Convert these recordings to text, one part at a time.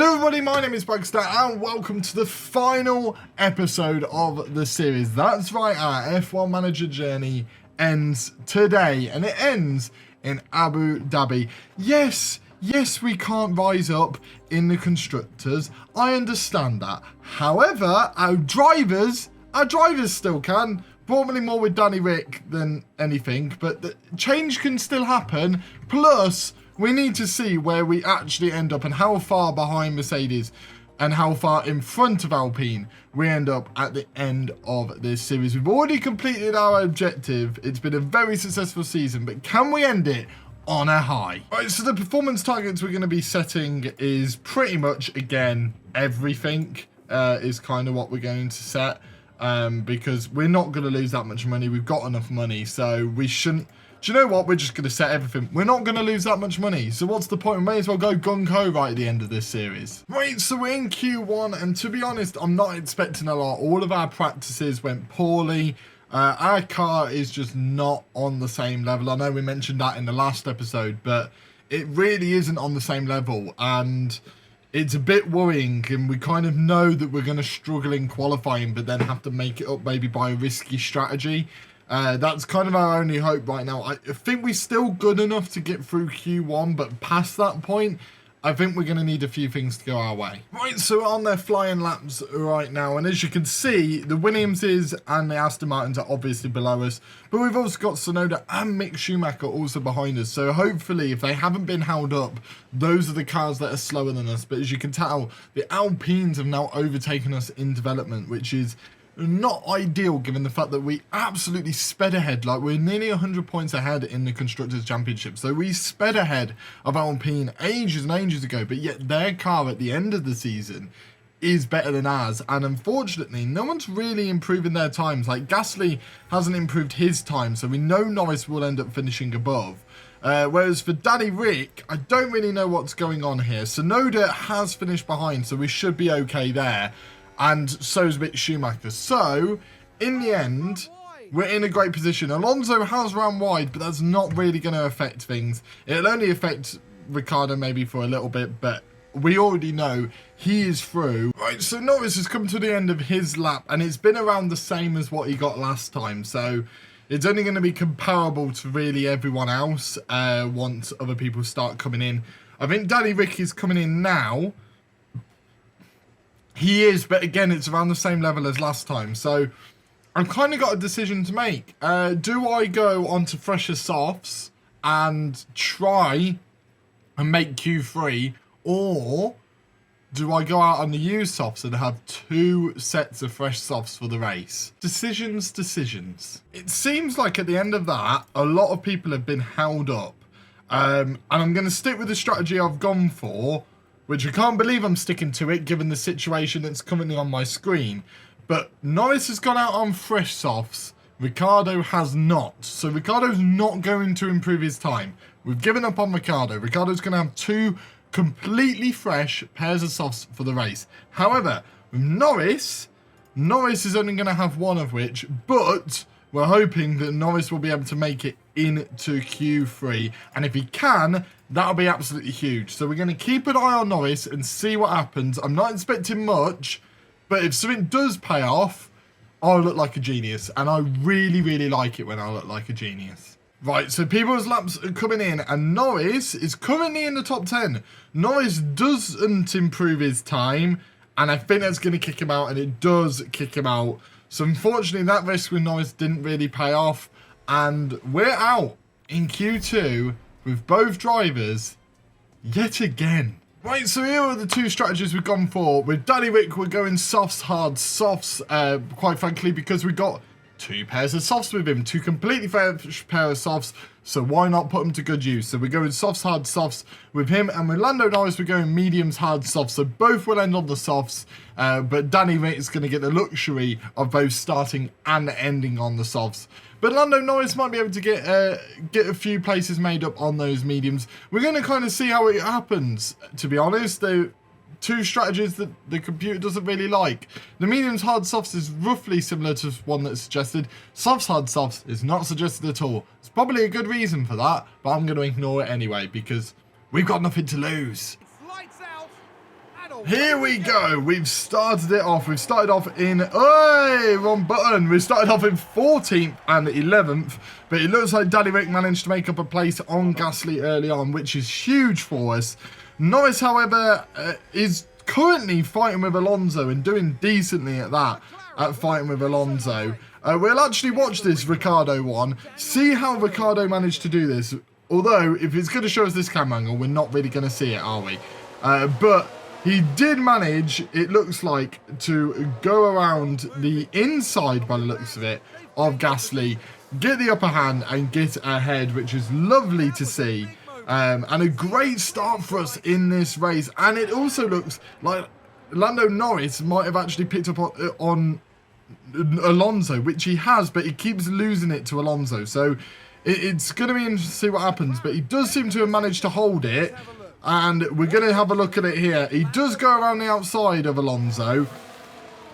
Hello everybody, my name is Bragster and welcome to the final episode of the series. That's right, our F1 Manager journey ends today and it ends in Abu Dhabi. Yes, we can't rise up in the constructors. I understand that. However, our drivers still can. Probably more with Danny Rick than anything, but the change can still happen. Plus, we need to see where we actually end up and how far behind Mercedes and how far in front of Alpine we end up at the end of this series. We've already completed our objective. It's been a very successful season, but can we end it on a high? Right, so the performance targets we're going to be setting is pretty much, again, everything is kind of what we're going to set. Because we're not going to lose that much money. We've got enough money, so we shouldn't. Do you know what? We're just going to set everything. We're not going to lose that much money, so what's the point? We may as well go gung-ho right at the end of this series. Right, so we're in Q1, and to be honest, I'm not expecting a lot. All of our practices went poorly. Our car is just not on the same level. I know we mentioned that in the last episode, but it really isn't on the same level, and it's a bit worrying, and we kind of know that we're going to struggle in qualifying, but then have to make it up maybe by a risky strategy. That's kind of our only hope right now. I think we're still good enough to get through Q1, but past that point, I think we're going to need a few things to go our way. Right, so we're on their flying laps right now, and as you can see, the Williamses and the Aston Martins are obviously below us, but we've also got Tsunoda and Mick Schumacher also behind us, so hopefully, if they haven't been held up, those are the cars that are slower than us. But as you can tell, the Alpines have now overtaken us in development, which is not ideal given the fact that we absolutely sped ahead. Like, we're nearly 100 points ahead in the Constructors' Championship. So we sped ahead of Alpine ages and ages ago, but yet their car at the end of the season is better than ours. And unfortunately, no one's really improving their times. Like, Gasly hasn't improved his time, so we know Norris will end up finishing above. Whereas for Danny Rick, I don't really know what's going on here. Tsunoda has finished behind, so we should be okay there. And so's Mick Schumacher. So, in the end, we're in a great position. Alonso has ran wide, but that's not really going to affect things. It'll only affect Ricciardo maybe for a little bit, but we already know he is through. Right, so Norris has come to the end of his lap, and it's been around the same as what he got last time. So, it's only going to be comparable to really everyone else once other people start coming in. I think Danny Rick is coming in now. He is, but again, it's around the same level as last time. So, I've kind of got a decision to make. Do I go onto fresher softs and try and make Q3? Or do I go out on the used softs and have 2 sets of fresh softs for the race? Decisions. It seems like at the end of that, a lot of people have been held up. And I'm going to stick with the strategy I've gone for, which I can't believe I'm sticking to it given the situation that's currently on my screen. But Norris has gone out on fresh softs. Ricciardo has not. So Ricciardo's not going to improve his time. We've given up on Ricciardo. Ricciardo's going to have 2 completely fresh pairs of softs for the race. However, with Norris is only going to have 1 of which, but we're hoping that Norris will be able to make it into Q3. And if he can, that'll be absolutely huge. So we're going to keep an eye on Norris and see what happens. I'm not expecting much, but if something does pay off, I'll look like a genius. And I really, really like it when I look like a genius. Right, so people's laps are coming in, and Norris is currently in the top 10. Norris doesn't improve his time, and I think that's going to kick him out, and it does kick him out. So unfortunately, that risk with Norris didn't really pay off, and we're out in Q2 with both drivers yet again. Right, so here are the 2 strategies we've gone for. With Danny Rick, we're going softs, hard softs, quite frankly, because we got 2 pairs of softs with him, 2 completely fresh pair of softs, so why not put them to good use? So we're going softs, hard softs with him, and with Lando Norris, we're going mediums, hard softs, so both will end on the softs, but Danny Rick is going to get the luxury of both starting and ending on the softs. But Lando Norris might be able to get a few places made up on those mediums. We're going to kind of see how it happens, to be honest. The 2 strategies that the computer doesn't really like. The mediums hard softs is roughly similar to one that's suggested. Softs hard softs is not suggested at all. It's probably a good reason for that, but I'm going to ignore it anyway because we've got nothing to lose. Lights out Here we go. We've started it off. We've started off in... Hey, wrong button. We started off in 14th and 11th. But it looks like Danny Ric managed to make up a place on Gasly early on, which is huge for us. Norris, however, is currently fighting with Alonso and doing decently at that, at fighting with Alonso. We'll actually watch this Ricciardo one, see how Ricciardo managed to do this. Although, if it's going to show us this camera angle, we're not really going to see it, are we? But... he did manage, it looks like, to go around the inside, by the looks of it, of Gasly, get the upper hand and get ahead, which is lovely to see. And a great start for us in this race. And it also looks like Lando Norris might have actually picked up on Alonso, which he has, but he keeps losing it to Alonso. So it's going to be interesting to see what happens. But he does seem to have managed to hold it. And we're going to have a look at it here. He does go around the outside of Alonso.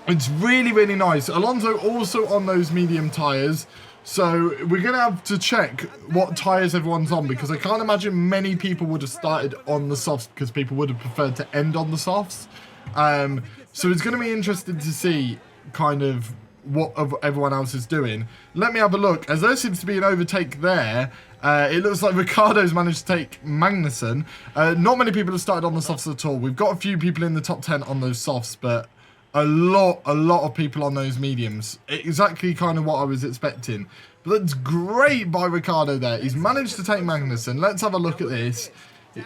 It's really, really nice. Alonso also on those medium tyres. So we're going to have to check what tyres everyone's on. Because I can't imagine many people would have started on the softs. Because people would have preferred to end on the softs. So it's going to be interesting to see kind of what everyone else is doing. Let me have a look. As there seems to be an overtake there. It looks like Ricciardo's managed to take Magnussen. Not many people have started on the softs at all. We've got a few people in the top 10 on those softs, but a lot of people on those mediums. Exactly kind of what I was expecting. But that's great by Ricciardo there. He's managed to take Magnussen. Let's have a look at this.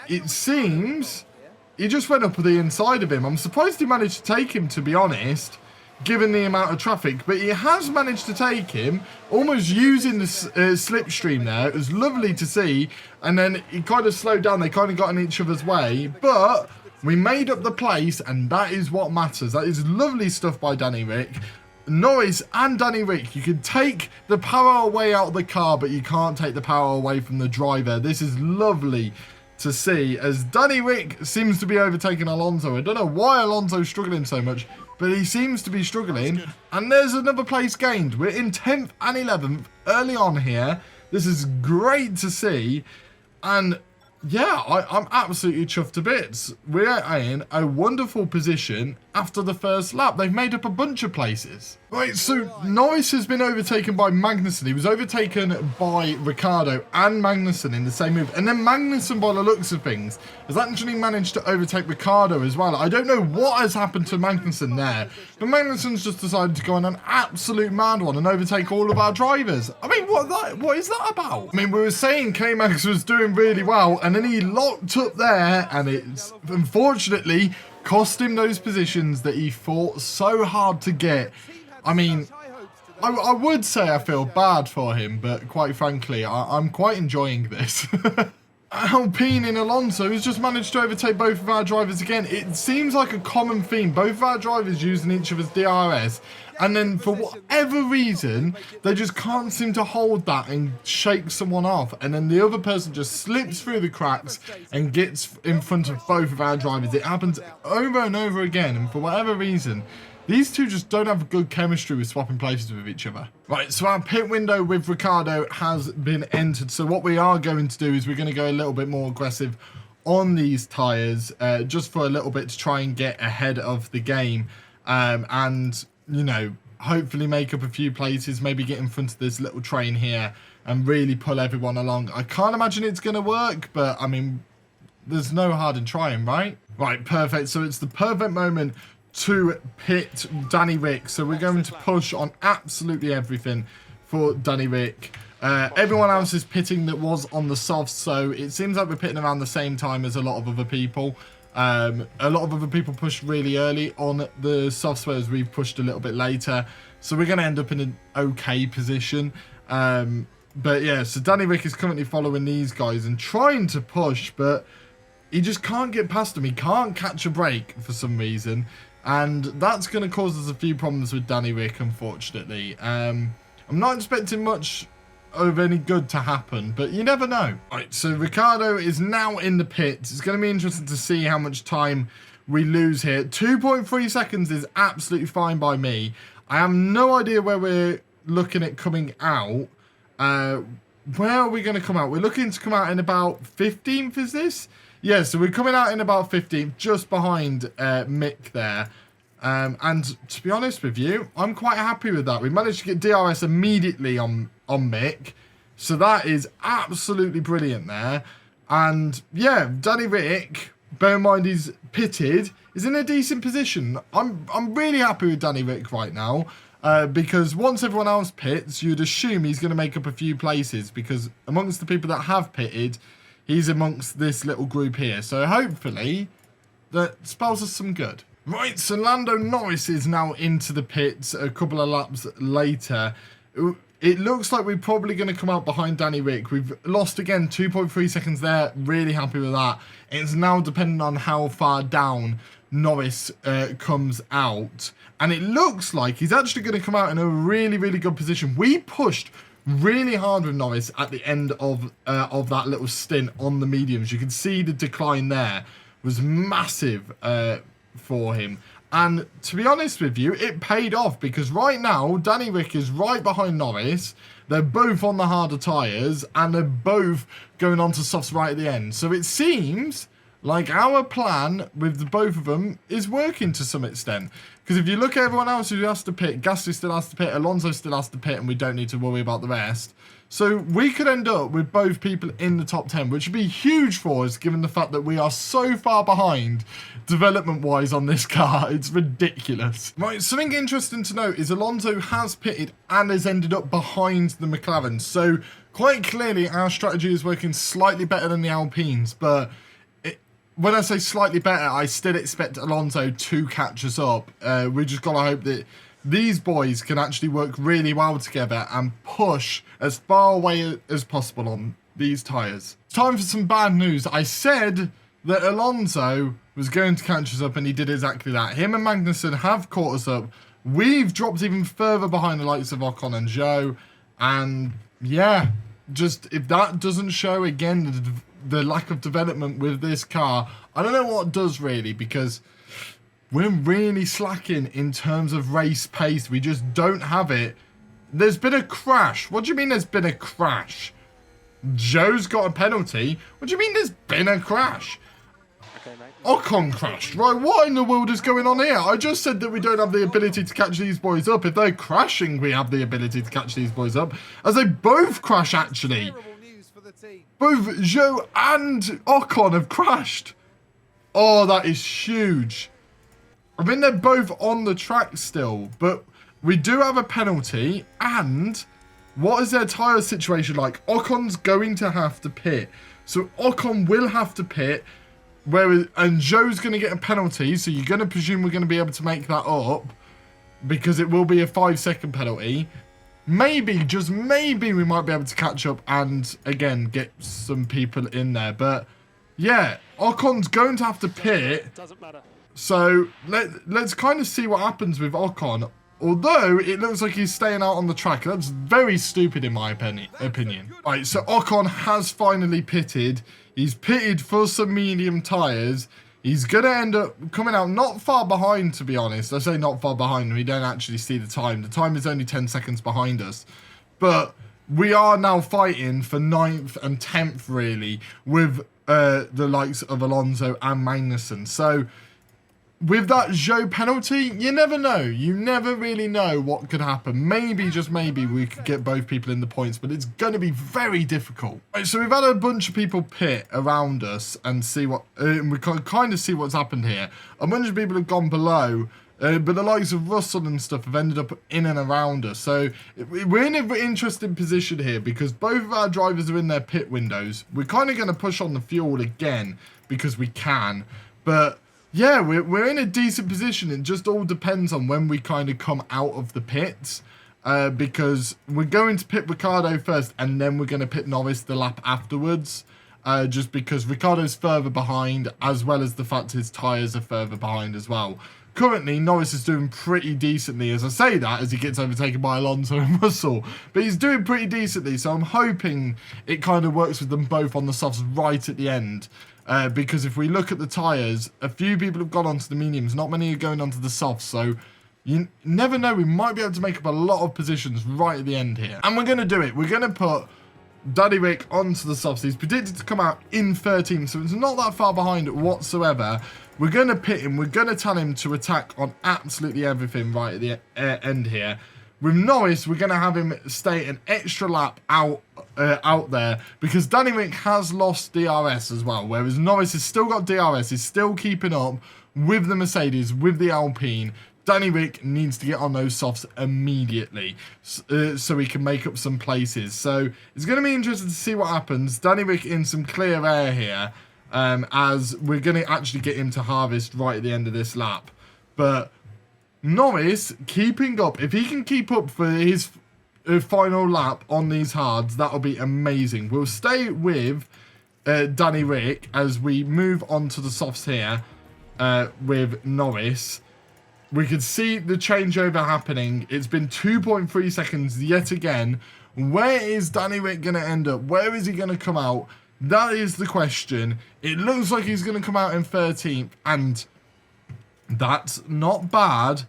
It seems he just went up the inside of him. I'm surprised he managed to take him, to be honest, given the amount of traffic, but he has managed to take him, almost using the slipstream there. It was lovely to see, and then he kind of slowed down. They kind of got in each other's way, but we made up the place, and that is what matters. That is lovely stuff by Danny Ric. Norris and Danny Ric, you can take the power away out of the car, but you can't take the power away from the driver. This is lovely to see, as Danny Ric seems to be overtaking Alonso. I don't know why Alonso's struggling so much, but he seems to be struggling. And there's another place gained. We're in 10th and 11th early on here. This is great to see. And yeah, I'm absolutely chuffed to bits. We're in a wonderful position after the first lap. They've made up a bunch of places. Right, so Norris has been overtaken by Magnussen. He was overtaken by Ricciardo and Magnussen in the same move. And then Magnussen, by the looks of things, has actually managed to overtake Ricciardo as well. I don't know what has happened to Magnussen there, but Magnussen's just decided to go on an absolute mad one and overtake all of our drivers. I mean, what is that about? I mean, we were saying K-Max was doing really well, and then he locked up there, and it's unfortunately cost him those positions that he fought so hard to get. I mean, I would say I feel bad for him, but quite frankly, I'm quite enjoying this. Alpine in Alonso has just managed to overtake both of our drivers again. It seems like a common theme. Both of our drivers using each other's DRS. And then for whatever reason, they just can't seem to hold that and shake someone off. And then the other person just slips through the cracks and gets in front of both of our drivers. It happens over and over again. And for whatever reason, these two just don't have good chemistry with swapping places with each other. Right, so our pit window with Ricciardo has been entered. So what we are going to do is we're going to go a little bit more aggressive on these tyres, just for a little bit to try and get ahead of the game. And, you know, hopefully make up a few places, maybe get in front of this little train here and really pull everyone along. I can't imagine it's going to work, but, I mean, there's no hard in trying, right? Right, perfect. So it's the perfect moment to pit Danny Ric. So we're going to push on absolutely everything for Danny Ric. Everyone else is pitting that was on the softs, so it seems like we're pitting around the same time as a lot of other people. A lot of other people pushed really early on the softs, whereas we've pushed a little bit later. So we're going to end up in an okay position. But yeah, so Danny Ric is currently following these guys and trying to push, but he just can't get past them. He can't catch a break for some reason. And that's going to cause us a few problems with Danny Ric, unfortunately. I'm not expecting much of any good to happen, but you never know. Right, so Ricciardo is now in the pits. It's going to be interesting to see how much time we lose here. 2.3 seconds is absolutely fine by me. I have no idea where we're looking at coming out. Where are we going to come out? We're looking to come out in about 15th, is this? yeah, so we're coming out in about 15th, just behind Mick there. And to be honest with you, I'm quite happy with that. We managed to get DRS immediately on Mick. So that is absolutely brilliant there. And yeah, Danny Rick, bear in mind he's pitted, is in a decent position. I'm really happy with Danny Rick right now. Because once everyone else pits, you'd assume he's going to make up a few places. Because amongst the people that have pitted, he's amongst this little group here. So hopefully that spells us some good. Right, so Lando Norris is now into the pits a couple of laps later. It looks like we're probably going to come out behind Danny Rick. We've lost again 2.3 seconds there. Really happy with that. It's now depending on how far down Norris comes out. And it looks like he's actually going to come out in a really, really good position. We pushed really hard with Norris at the end of that little stint on the mediums. You can see the decline there was massive for him. And to be honest with you, it paid off because right now, Danny Rick is right behind Norris. They're both on the harder tyres and they're both going on to softs right at the end. So it seems like our plan with the both of them is working to some extent. Because if you look at everyone else who has to pit, Gasly still has to pit, Alonso still has to pit, and we don't need to worry about the rest. So we could end up with both people in the top 10, which would be huge for us, given the fact that we are so far behind development-wise on this car. It's ridiculous. Right, something interesting to note is Alonso has pitted and has ended up behind the McLaren. So quite clearly, our strategy is working slightly better than the Alpines, but when I say slightly better, I still expect Alonso to catch us up. We just got to hope that these boys can actually work really well together and push as far away as possible on these tyres. It's time for some bad news. I said that Alonso was going to catch us up and he did exactly that. Him and Magnussen have caught us up. We've dropped even further behind the likes of Ocon and Zhou. And yeah, just if that doesn't show again the lack of development with this car, I don't know what does really, because we're really slacking in terms of race pace. We just don't have it. There's been a crash. What do you mean there's been a crash? Zhou's got a penalty. What do you mean there's been a crash? Okay, mate. Ocon crashed. Right, what in the world is going on here? I just said that we don't have the ability to catch these boys up. If they're crashing, we have the ability to catch these boys up. As they both crash, actually. Both Zhou and Ocon have crashed. Oh, that is huge. I mean, they're both on the track still, but we do have a penalty. And what is their tyre situation like? Ocon's going to have to pit. So Ocon will have to pit, and Zhou's going to get a penalty. So you're going to presume we're going to be able to make that up, because it will be a 5-second penalty. Maybe, just maybe, we might be able to catch up and, again, get some people in there. But, yeah, Ocon's going to have to pit. Doesn't matter. So, let's kind of see what happens with Ocon. Although, it looks like he's staying out on the track. That's very stupid in my opinion. Right, so Ocon has finally pitted. He's pitted for some medium tyres. He's going to end up coming out not far behind, to be honest. I say not far behind. We don't actually see the time. The time is only 10 seconds behind us. But we are now fighting for 9th and 10th, really, with the likes of Alonso and Magnussen. So with that Zhou penalty, you never know. You never really know what could happen. Maybe, just maybe, we could get both people in the points, but it's going to be very difficult. Right, so we've had a bunch of people pit around us and see what, we can kind of see what's happened here. A bunch of people have gone below, but the likes of Russell and stuff have ended up in and around us. So we're in an interesting position here because both of our drivers are in their pit windows. We're kind of going to push on the fuel again because we can, but yeah, we're in a decent position. It just all depends on when we kind of come out of the pits, because we're going to pit Ricciardo first and then we're going to pit Norris the lap afterwards, just because Ricciardo's further behind, as well as the fact his tyres are further behind as well. Currently, Norris is doing pretty decently, as I say that, as he gets overtaken by Alonso and Russell. But he's doing pretty decently, so I'm hoping it kind of works with them both on the softs right at the end. Because if we look at the tyres, a few people have gone onto the mediums, not many are going onto the softs, so you never know, we might be able to make up a lot of positions right at the end here. And we're going to do it. We're going to put Danny Rick onto the softs. He's predicted to come out in 13th, so it's not that far behind whatsoever. We're going to pit him. We're going to tell him to attack on absolutely everything right at the end here. With Norris, we're going to have him stay an extra lap out there because Danny Rick has lost DRS as well, whereas Norris has still got DRS. He's still keeping up with the Mercedes, with the Alpine. Danny Rick needs to get on those softs immediately so he can make up some places. So it's going to be interesting to see what happens. Danny Rick in some clear air here as we're going to actually get him to harvest right at the end of this lap. But Norris keeping up. If he can keep up for his final lap on these hards, that'll be amazing. We'll stay with Danny Rick as we move on to the softs here with Norris. We could see the changeover happening. It's been 2.3 seconds yet again. Where is Danny Rick going to end up? Where is he going to come out? That is the question. It looks like he's going to come out in 13th, and that's not bad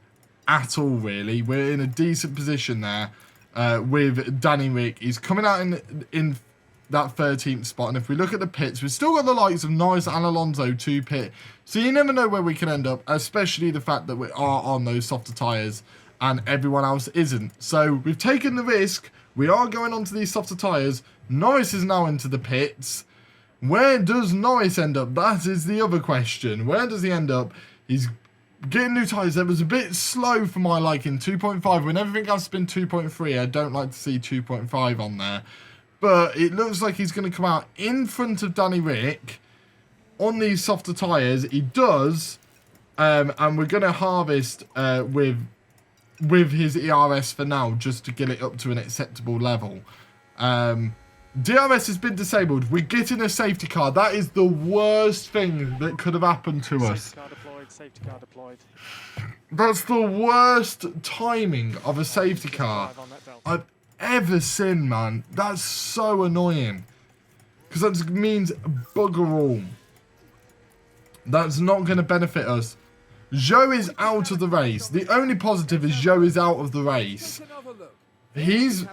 at all, really. We're in a decent position there with Danny Rick. He's coming out in that 13th spot, and if we look at the pits, we've still got the likes of Norris and Alonso to pit, so you never know where we can end up, especially the fact that we are on those softer tyres and everyone else isn't. So we've taken the risk. We are going onto these softer tyres. Norris is now into the pits. Where does Norris end up? That is the other question. Where does he end up? He's getting new tyres. That was a bit slow for my liking. 2.5. When everything else has been 2.3, I don't like to see 2.5 on there. But it looks like he's going to come out in front of Danny Rick on these softer tyres. He does. And we're going to harvest with his ERS for now, just to get it up to an acceptable level. DRS has been disabled. We're getting a safety car. That is the worst thing that could have happened to us. Safety car deployed, safety car deployed. That's the worst timing of a safety car I've ever seen, man. That's so annoying. Because that means bugger all. That's not going to benefit us. Zhou is out of the race. The only positive is Zhou is out of the race. He's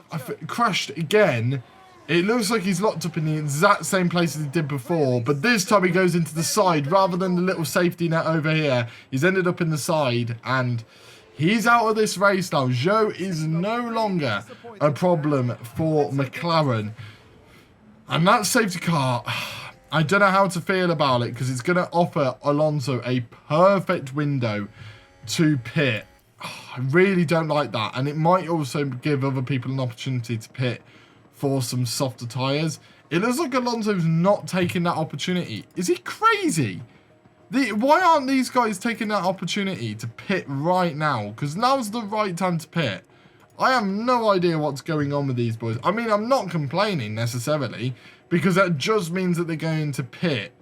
crashed again. It looks like he's locked up in the exact same place as he did before, but this time he goes into the side rather than the little safety net over here. He's ended up in the side, and he's out of this race now. Zhou is no longer a problem for McLaren. And that safety car, I don't know how to feel about it, because it's going to offer Alonso a perfect window to pit. I really don't like that, and it might also give other people an opportunity to pit for some softer tyres. It looks like Alonso's not taking that opportunity. Is he crazy? Why aren't these guys taking that opportunity to pit right now? Because now's the right time to pit. I have no idea what's going on with these boys. I mean, I'm not complaining necessarily, because that just means that they're going to pit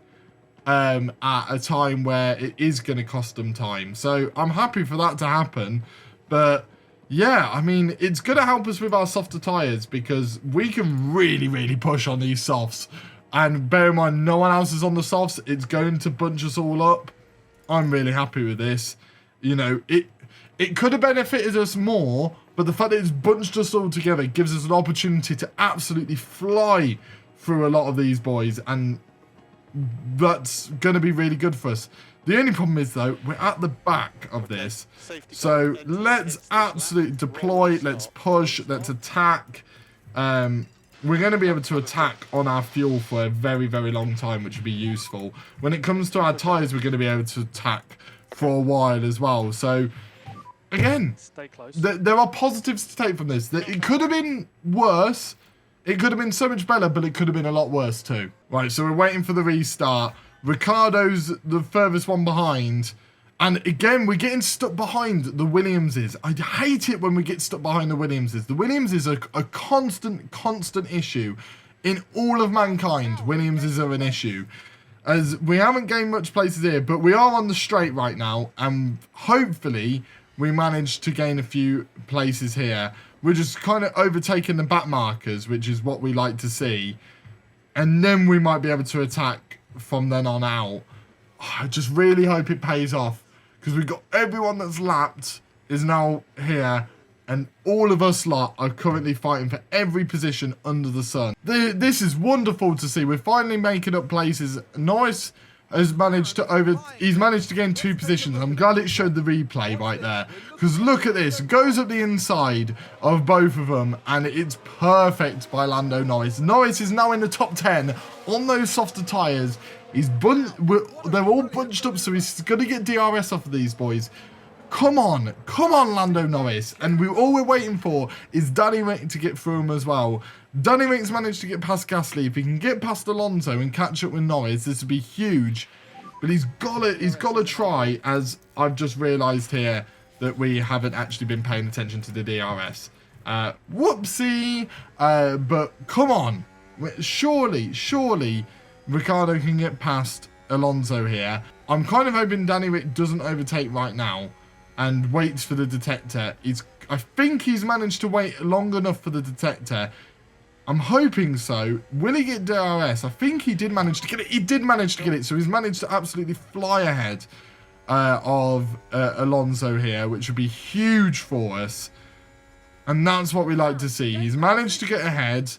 at a time where it is going to cost them time. So I'm happy for that to happen. But yeah, I mean, it's going to help us with our softer tyres, because we can really, really push on these softs. And bear in mind, no one else is on the softs. It's going to bunch us all up. I'm really happy with this. You know, it could have benefited us more, but the fact that it's bunched us all together gives us an opportunity to absolutely fly through a lot of these boys. And that's going to be really good for us. The only problem is, though, we're at the back of this. So let's absolutely deploy, let's push, let's attack. We're going to be able to attack on our fuel for a very, very long time, which would be useful. When it comes to our tyres, we're going to be able to attack for a while as well. So, again, there are positives to take from this. It could have been worse. It could have been so much better, but it could have been a lot worse too. Right, so we're waiting for the restart. Ricardo's the furthest one behind. And again, we're getting stuck behind the Williamses. I hate it when we get stuck behind the Williamses. The Williamses are a constant issue. In all of mankind, Williamses are an issue. As we haven't gained much places here, but we are on the straight right now. And hopefully, we manage to gain a few places here. We're just kind of overtaking the back markers, which is what we like to see. And then we might be able to attack from then on out. I just really hope it pays off, because we've got everyone that's lapped is now here and all of us lot are currently fighting for every position under the sun. This is wonderful to see. We're finally making up places. Norris has managed to he's managed to gain 2 positions. I'm glad it showed the replay right there, because look at this. Goes up the inside of both of them, and it's perfect by Lando Norris. Norris is now in the top 10 on those softer tyres. They're all bunched up, so he's going to get DRS off of these boys. Come on, Lando Norris. And all we're waiting for is Danny Rick to get through him as well. Danny Rick's managed to get past Gasly. If he can get past Alonso and catch up with Norris, this would be huge. But he's got to try, as I've just realised here that we haven't actually been paying attention to the DRS. Whoopsie. But come on. Surely Ricciardo can get past Alonso here. I'm kind of hoping Danny Rick doesn't overtake right now and waits for the detector. I think he's managed to wait long enough for the detector. I'm hoping so. Will he get DRS? I think he did manage to get it. He did manage to get it. So he's managed to absolutely fly ahead of Alonso here, which would be huge for us. And that's what we like to see. He's managed to get ahead.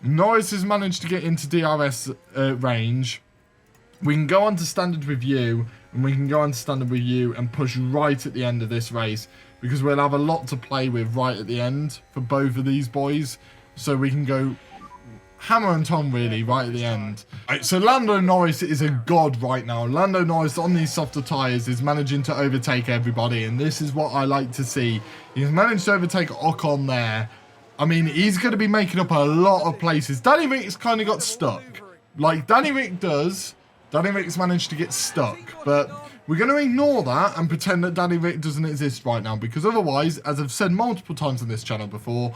Norris has managed to get into DRS range. We can go on to standard review, and we can go on to standard review and push right at the end of this race, because we'll have a lot to play with right at the end for both of these boys. So we can go hammer and tongue really right at the end. Right, so Lando Norris is a god right now. Lando Norris on these softer tyres is managing to overtake everybody, and this is what I like to see. He's managed to overtake Ocon there. I mean, he's going to be making up a lot of places. Danny Rick's kind of got stuck. Like Danny Rick does. Danny Rick's managed to get stuck. But we're going to ignore that and pretend that Danny Rick doesn't exist right now, because otherwise, as I've said multiple times on this channel before,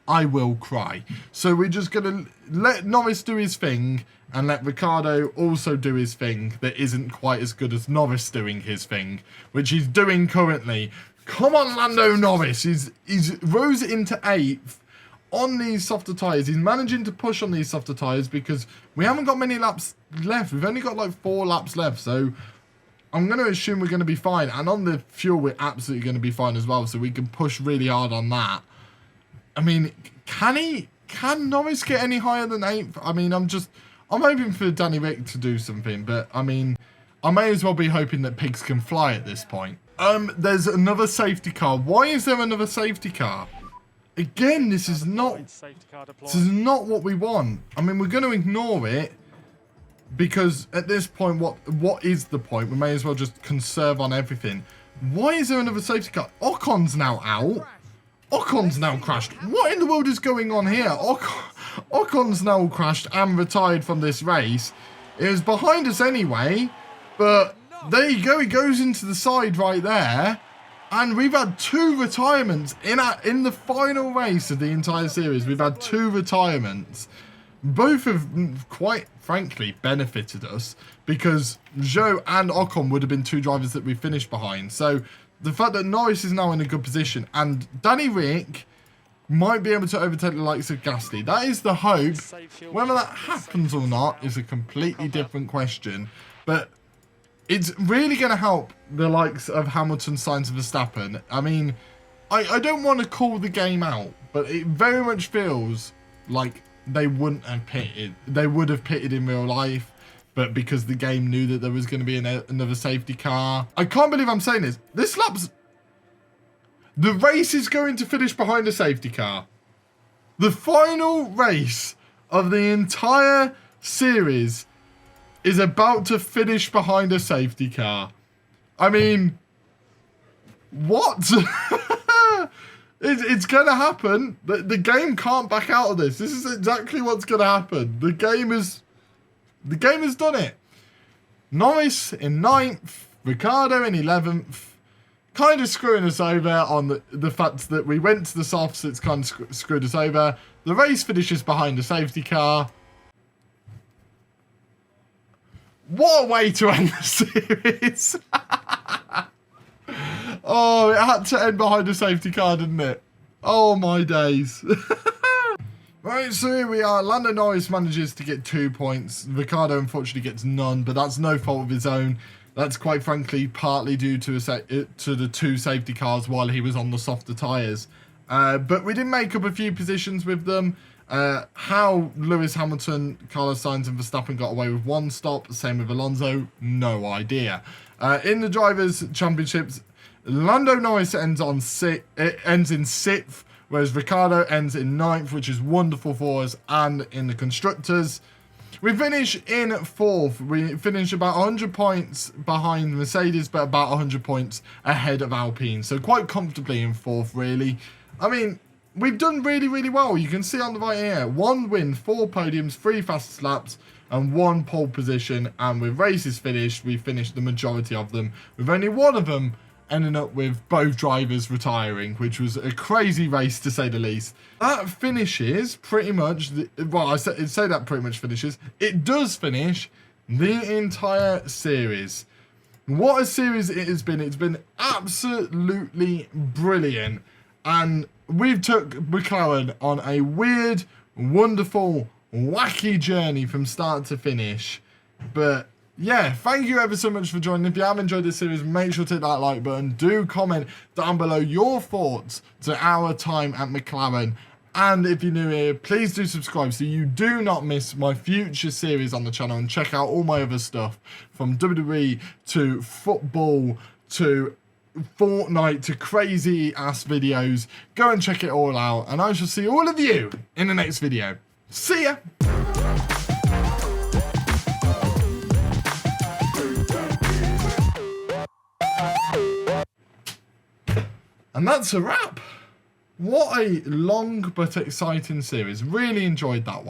I will cry. So we're just going to let Norris do his thing and let Ricciardo also do his thing that isn't quite as good as Norris doing his thing, which he's doing currently. Come on, Lando Norris. He's rose into 8th on these softer tyres. He's managing to push on these softer tyres because we haven't got many laps left. We've only got like 4 laps left. So I'm going to assume we're going to be fine. And on the fuel, we're absolutely going to be fine as well. So we can push really hard on that. I mean, can Norris get any higher than 8th? I mean, I'm hoping for Danny Rick to do something, but I mean, I may as well be hoping that pigs can fly at this point. There's another safety car. Why is there another safety car? Again, this is not what we want. I mean, we're going to ignore it because at this point, what is the point? We may as well just conserve on everything. Why is there another safety car? Ocon's now out. Ocon's now crashed. What in the world is going on here? Ocon's now crashed and retired from this race. It was behind us anyway, but there you go. He goes into the side right there. And we've had 2 retirements in the final race of the entire series. We've had 2 retirements. Both have, quite frankly, benefited us because Zhou and Ocon would have been 2 drivers that we finished behind. So the fact that Norris is now in a good position and Danny Rick might be able to overtake the likes of Gasly. That is the hope. Whether that happens or not is a completely different question. But it's really going to help the likes of Hamilton, Sainz, and Verstappen. I mean, I don't want to call the game out, but it very much feels like they wouldn't have pitted. They would have pitted in real life, but because the game knew that there was going to be another safety car. I can't believe I'm saying this. This lap's... The race is going to finish behind a safety car. The final race of the entire series is about to finish behind a safety car. I mean, what? It's going to happen. The game can't back out of this. This is exactly what's going to happen. The game has done it. Norris in 9th, Ricciardo in 11th. Kind of screwing us over on the fact that we went to the softs. It's kind of screwed us over. The race finishes behind a safety car. What a way to end the series. Oh, it had to end behind a safety car, didn't it? Oh, my days. Right, so here we are. Lando Norris manages to get 2 points. Ricciardo, unfortunately, gets none, but that's no fault of his own. That's quite frankly partly due to the 2 safety cars while he was on the softer tyres. But we did make up a few positions with them. How Lewis Hamilton, Carlos Sainz and Verstappen got away with one stop, same with Alonso, no idea. In the Drivers' Championships, Lando Norris ends in 6th, whereas Ricciardo ends in 9th, which is wonderful for us. And in the Constructors, we finish in 4th. We finish about 100 points behind Mercedes, but about 100 points ahead of Alpine. So quite comfortably in 4th, really. I mean, we've done really, really well. You can see on the right here, 1 win, 4 podiums, 3 fastest laps, and 1 pole position. And with races finished, we finished the majority of them, with only one of them ending up with both drivers retiring, which was a crazy race to say the least. That finishes pretty much, well, I say that pretty much finishes. It does finish the entire series. What a series it has been. It's been absolutely brilliant. And we've took McLaren on a weird, wonderful, wacky journey from start to finish. But yeah, thank you ever so much for joining. If you have enjoyed this series, make sure to hit that like button. Do comment down below your thoughts to our time at McLaren. And if you're new here, please do subscribe so you do not miss my future series on the channel. And check out all my other stuff, from WWE to football to Fortnite to crazy ass videos. Go and check it all out. And I shall see all of you in the next video. See ya! And that's a wrap. What a long but exciting series. Really enjoyed that one.